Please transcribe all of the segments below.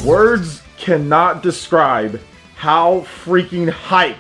Words cannot describe how freaking hyped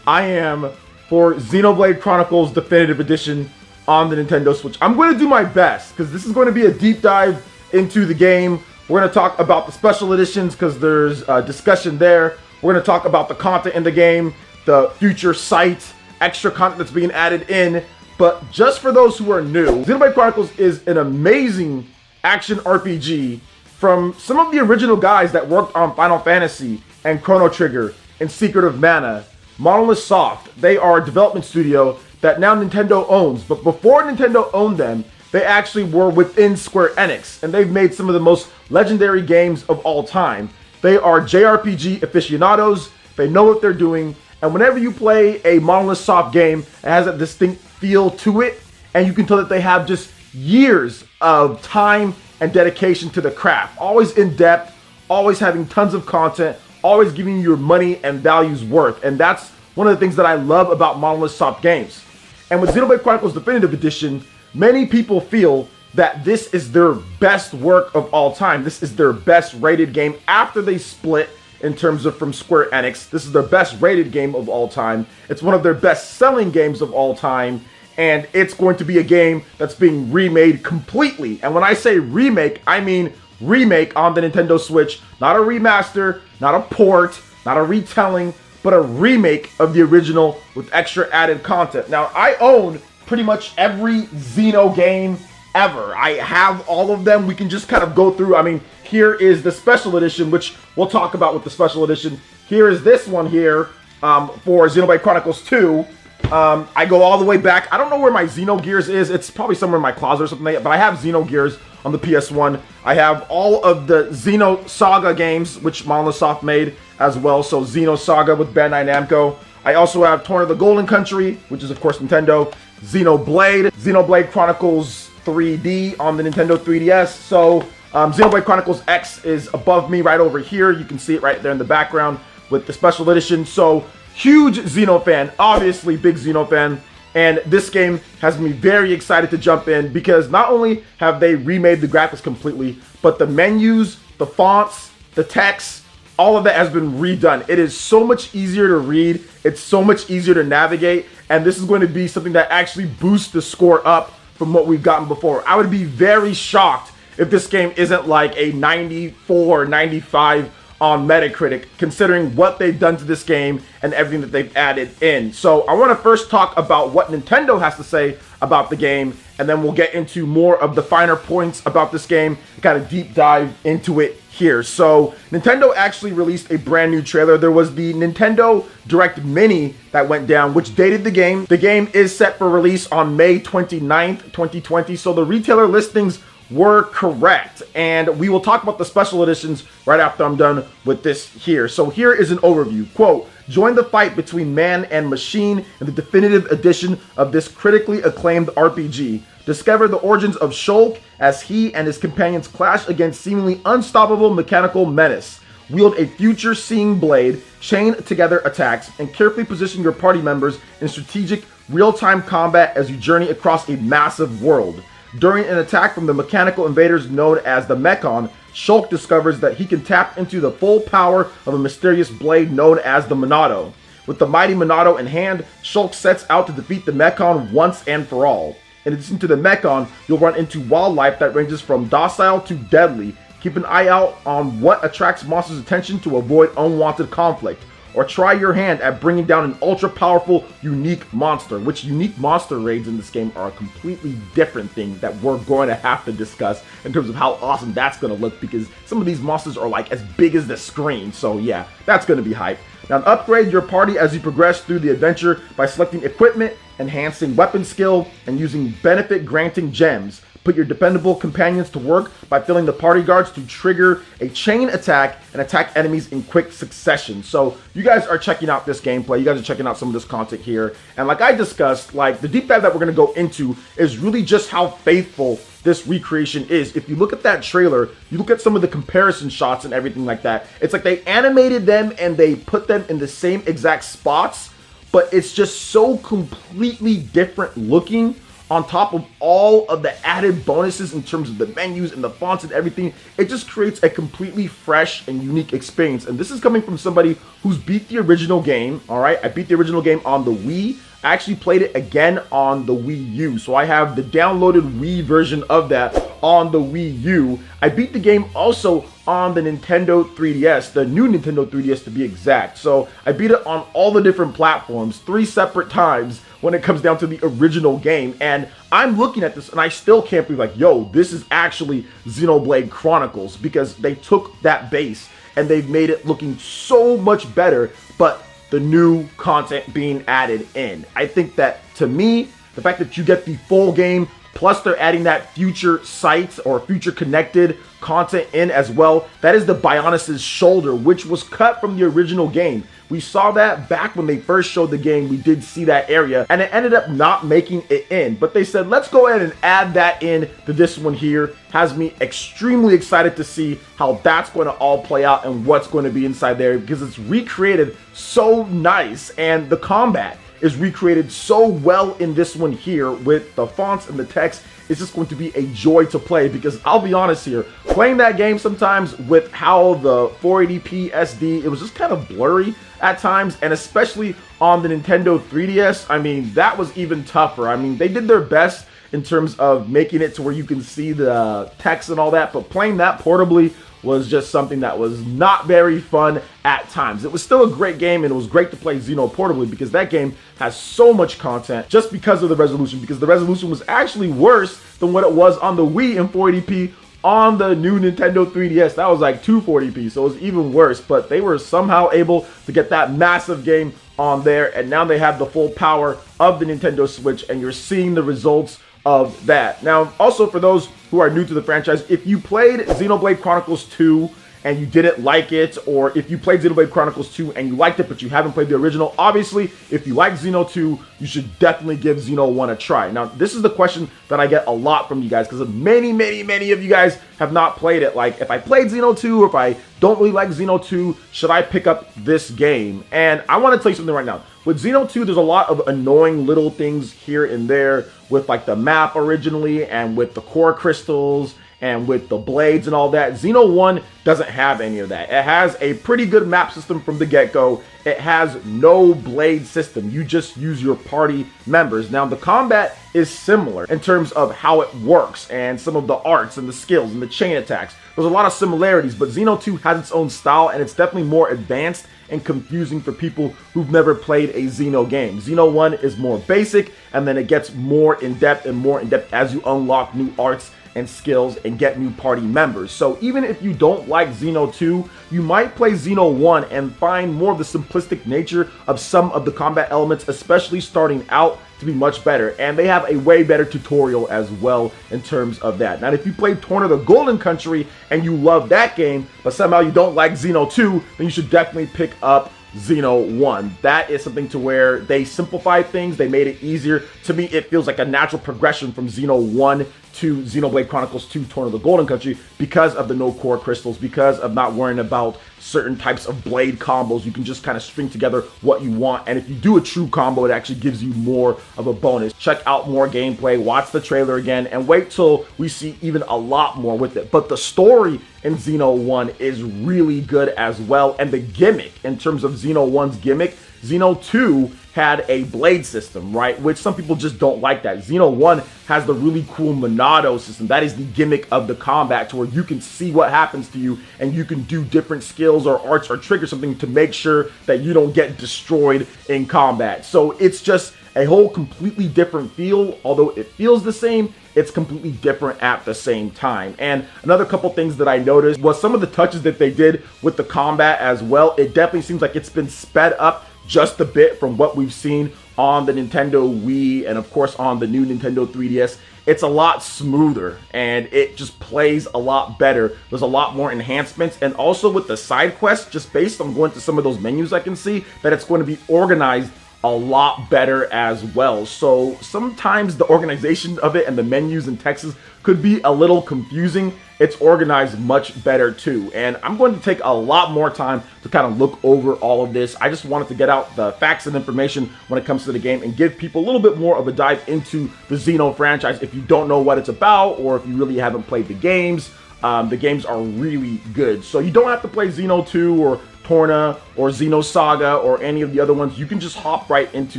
I am for Xenoblade Chronicles Definitive Edition on the Nintendo Switch. I'm going to do my best because this is going to be a deep dive into the game. We're going to talk about the special editions because there's a discussion there. We're going to talk about the content in the game, the future site, extra content that's being added in. But just for those who are new, Xenoblade Chronicles is an amazing action RPG from some of the original guys that worked on Final Fantasy and Chrono Trigger and Secret of Mana. Monolith Soft, they are a development studio that now Nintendo owns. But before Nintendo owned them, they actually were within Square Enix. And they've made some of the most legendary games of all time. They are JRPG aficionados. They know what they're doing. And whenever you play a Monolith Soft game, it has a distinct feel to it. And you can tell that they have just years of time and dedication to the craft. Always in depth, always having tons of content, always giving you your money and values worth. And that's one of the things that I love about Monolith Soft games. And with Xenoblade Chronicles Definitive Edition, many people feel that this is their best work of all time. This is their best rated game after they split in terms of from Square Enix. This is their best rated game of all time. It's one of their best selling games of all time. And it's going to be a game that's being remade completely. And when I say remake, I mean remake on the Nintendo Switch. Not a remaster, not a port, not a retelling, but a remake of the original with extra added content. Now, I own pretty much every Xeno game ever. I have all of them. We can just kind of go through. I mean, here is the special edition, which we'll talk about with the special edition. Here is this one here for Xenoblade Chronicles 2. I go all the way back. I don't know where my Xenogears is. It's probably somewhere in my closet or something like that, but I have Xenogears on the PS1. I have all of the Xeno Saga games, which Monolith Soft made as well. So Xeno Saga with Bandai Namco. I also have Torn of the Golden Country, which is of course Nintendo. Xenoblade Chronicles 3D on the Nintendo 3DS. So Xenoblade Chronicles X is above me right over here. You can see it right there in the background with the special edition. So huge Xeno fan, obviously big Xeno fan, and this game has me very excited to jump in because not only have they remade the graphics completely, but the menus, the fonts, the text, all of that has been redone. It is so much easier to read, it's so much easier to navigate, and this is going to be something that actually boosts the score up from what we've gotten before. I would be very shocked if this game isn't like a 94, 95 on Metacritic, considering what they've done to this game and everything that they've added in. So I want to first talk about what Nintendo has to say about the game, and then we'll get into more of the finer points about this game and kind of deep dive into it here. So Nintendo actually released a brand new trailer. There was the Nintendo Direct Mini that went down, which dated the game. The game is set for release on May 29th, 2020. So the retailer listings were correct, and we will talk about the special editions right after I'm done with this here. So here is an overview. Quote, join the fight between man and machine in the definitive edition of this critically acclaimed RPG. Discover the origins of Shulk as he and his companions clash against seemingly unstoppable mechanical menace. Wield a future-seeing blade, chain together attacks, and carefully position your party members in strategic, real-time combat as you journey across a massive world. During an attack from the mechanical invaders known as the Mechon, Shulk discovers that he can tap into the full power of a mysterious blade known as the Monado. With the mighty Monado in hand, Shulk sets out to defeat the Mechon once and for all. In addition to the Mechon, you'll run into wildlife that ranges from docile to deadly. Keep an eye out on what attracts monsters' attention to avoid unwanted conflict. Or try your hand at bringing down an ultra-powerful, unique monster, which unique monster raids in this game are a completely different thing that we're going to have to discuss in terms of how awesome that's going to look, because some of these monsters are like as big as the screen. So yeah, that's going to be hype. Now upgrade your party as you progress through the adventure by selecting equipment, enhancing weapon skill, and using benefit-granting gems. Put your dependable companions to work by filling the party guards to trigger a chain attack and attack enemies in quick succession. So you guys are checking out this gameplay. You guys are checking out some of this content here. And like I discussed, like the deep dive that we're going to go into is really just how faithful this recreation is. If you look at that trailer, you look at some of the comparison shots and everything like that, it's like they animated them and they put them in the same exact spots, but it's just so completely different looking on top of all of the added bonuses in terms of the menus and the fonts and everything, it just creates a completely fresh and unique experience. And this is coming from somebody who's beat the original game, all right? I beat the original game on the Wii. I actually played it again on the Wii U. So I have the downloaded Wii version of that on the Wii U. I beat the game also on the Nintendo 3DS, the new Nintendo 3DS to be exact. So I beat it on all the different platforms 3 separate times when it comes down to the original game. And I'm looking at this and I still can't believe, like, yo, this is actually Xenoblade Chronicles, because they took that base and they've made it looking so much better, but the new content being added in. I think that, to me, the fact that you get the full game, plus they're adding that future sites or future connected content in as well, that is the Bionis' shoulder, which was cut from the original game. We saw that back when they first showed the game. We did see that area, and it ended up not making it in. But they said, let's go ahead and add that in to this one here. Has me extremely excited to see how that's going to all play out and what's going to be inside there, because it's recreated so nice, and the combat is recreated so well in this one here with the fonts and the text. It's just going to be a joy to play, because I'll be honest here, playing that game sometimes with how the 480p SD, it was just kind of blurry at times, and especially on the Nintendo 3DS, I mean, that was even tougher. I mean, they did their best in terms of making it to where you can see the text and all that, but playing that portably was just something that was not very fun at times. It was still a great game, and it was great to play Xeno portably, because that game has so much content just because of the resolution, because the resolution was actually worse than what it was on the Wii in 480p on the new Nintendo 3DS. That was like 240p, so it was even worse, but they were somehow able to get that massive game on there, and now they have the full power of the Nintendo Switch, and you're seeing the results of that. Now, also for those who are new to the franchise, if you played Xenoblade Chronicles 2 and you didn't like it, or if you played Xenoblade Chronicles 2 and you liked it but you haven't played the original, obviously, if you like Xeno 2, you should definitely give Xeno 1 a try. Now, this is the question that I get a lot from you guys, because many of you guys have not played it. Like, if I played Xeno 2, or if I don't really like Xeno 2, should I pick up this game? And I want to tell you something right now. With Xeno 2, there's a lot of annoying little things here and there with like the map originally, and with the core crystals, and with the blades and all that. Xeno 1 doesn't have any of that. It has a pretty good map system from the get-go. It has no blade system. You just use your party members. Now, the combat is similar in terms of how it works, and some of the arts and the skills and the chain attacks. There's a lot of similarities, but Xeno 2 has its own style, and it's definitely more advanced and confusing for people who've never played a Xeno game. Xeno 1 is more basic, and then it gets more in-depth and more in-depth as you unlock new arts and skills and get new party members. So even if you don't like Xeno 2, you might play Xeno 1 and find more of the simplistic nature of some of the combat elements, especially starting out, to be much better. And they have a way better tutorial as well in terms of that. Now, if you played Torn of the Golden Country and you love that game, but somehow you don't like Xeno 2, then you should definitely pick up Xeno 1. That is something to where they simplified things, they made it easier. To me, it feels like a natural progression from Xeno 1 to Xenoblade Chronicles 2 Torn of the Golden Country, because of the no core crystals, because of not worrying about certain types of blade combos. You can just kind of string together what you want, and if you do a true combo, it actually gives you more of a bonus. Check out more gameplay, watch the trailer again, and wait till we see even a lot more with it. But the story in Xeno 1 is really good as well, and the gimmick, in terms of Xeno 1's gimmick, Xeno 2 had a blade system, right? Which some people just don't like that. Xeno 1 has the really cool Monado system. That is the gimmick of the combat, to where you can see what happens to you, and you can do different skills or arts or trigger something to make sure that you don't get destroyed in combat. So it's just a whole completely different feel. Although it feels the same, it's completely different at the same time. And another couple things that I noticed was some of the touches that they did with the combat as well. It definitely seems like it's been sped up just a bit from what we've seen on the Nintendo Wii, and of course on the new Nintendo 3DS. It's a lot smoother, and it just plays a lot better. There's a lot more enhancements, and also with the side quests, just based on going to some of those menus, I can see that it's going to be organized a lot better as well. So sometimes the organization of it and the menus and texts could be a little confusing, it's organized much better too. And I'm going to take a lot more time to kind of look over all of this. I just wanted to get out the facts and information when it comes to the game and give people a little bit more of a dive into the Xeno franchise if you don't know what it's about, or if you really haven't played the games. The games are really good. So you don't have to play Xeno 2 or Torna or Xeno Saga or any of the other ones. You can just hop right into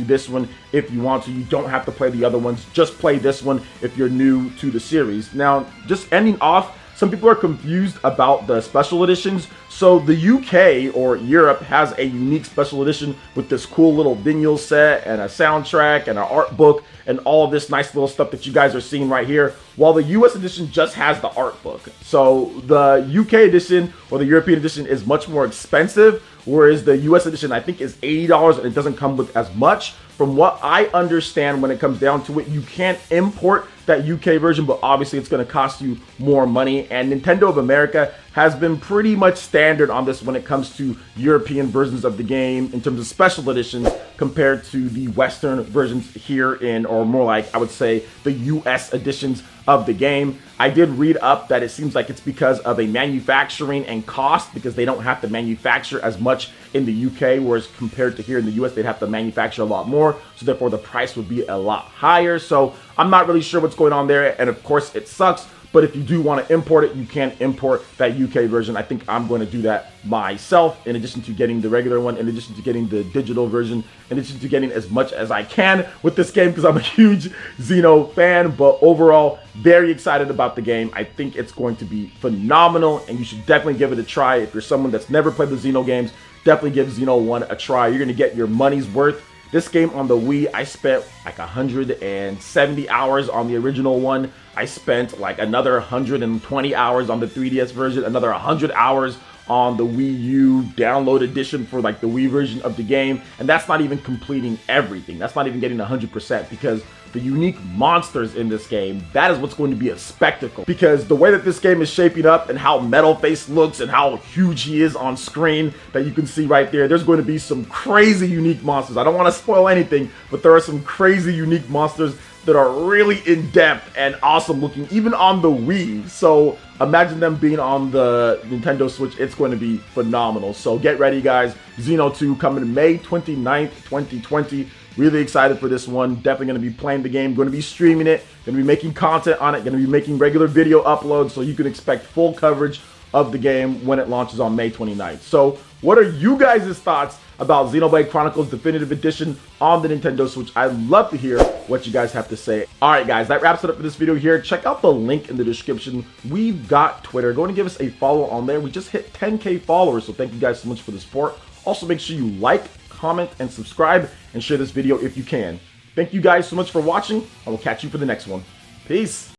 this one if you want to. You don't have to play the other ones. Just play this one if you're new to the series. Now, just ending off, some people are confused about the special editions. So the UK or Europe has a unique special edition with this cool little vinyl set and a soundtrack and an art book and all of this nice little stuff that you guys are seeing right here, while the US edition just has the art book. So the UK edition or the European edition is much more expensive, whereas the US edition I think is $80 and it doesn't come with as much. From what I understand, when it comes down to it, you can't import that UK version, but obviously it's going to cost you more money. And Nintendo of America has been pretty much standard on this when it comes to European versions of the game in terms of special editions compared to the Western versions here in, or more like I would say, the US editions of the game. I did read up that it seems like it's because of a manufacturing and cost, because they don't have to manufacture as much in the UK, whereas compared to here in the US, they'd have to manufacture a lot more, so therefore the price would be a lot higher. So I'm not really sure what's going on there, and of course it sucks, but if you do want to import it, you can import that UK version. I think I'm going to do that myself, in addition to getting the regular one, in addition to getting the digital version, in addition to getting as much as I can with this game, because I'm a huge Xeno fan. But overall, very excited about the game. I think it's going to be phenomenal, and you should definitely give it a try. If you're someone that's never played the Xeno games, definitely give Xeno 1 a try. You're going to get your money's worth. This game on the Wii, I spent like 170 hours on the original one. I spent like another 120 hours on the 3DS version, another 100 hours on the Wii U download edition for like the Wii version of the game. And that's not even completing everything. That's not even getting 100%, because the unique monsters in this game, that is what's going to be a spectacle. Because the way that this game is shaping up and how Metal Face looks and how huge he is on screen that you can see right there, there's going to be some crazy unique monsters. I don't want to spoil anything, but there are some crazy unique monsters that are really in-depth and awesome looking, even on the Wii. So imagine them being on the Nintendo Switch. It's going to be phenomenal. So get ready, guys. Xeno 2 coming May 29th, 2020. Really excited for this one. Definitely going to be playing the game, going to be streaming it, going to be making content on it, going to be making regular video uploads, so you can expect full coverage of the game when it launches on May 29th. So what are you guys' thoughts about Xenoblade Chronicles Definitive Edition on the Nintendo Switch? I'd love to hear what you guys have to say. Alright guys, that wraps it up for this video here. Check out the link in the description. We've got Twitter. Go and give us a follow on there. We just hit 10K followers, so thank you guys so much for the support. Also, make sure you like, comment, and subscribe, and share this video if you can. Thank you guys so much for watching. I will catch you for the next one. Peace.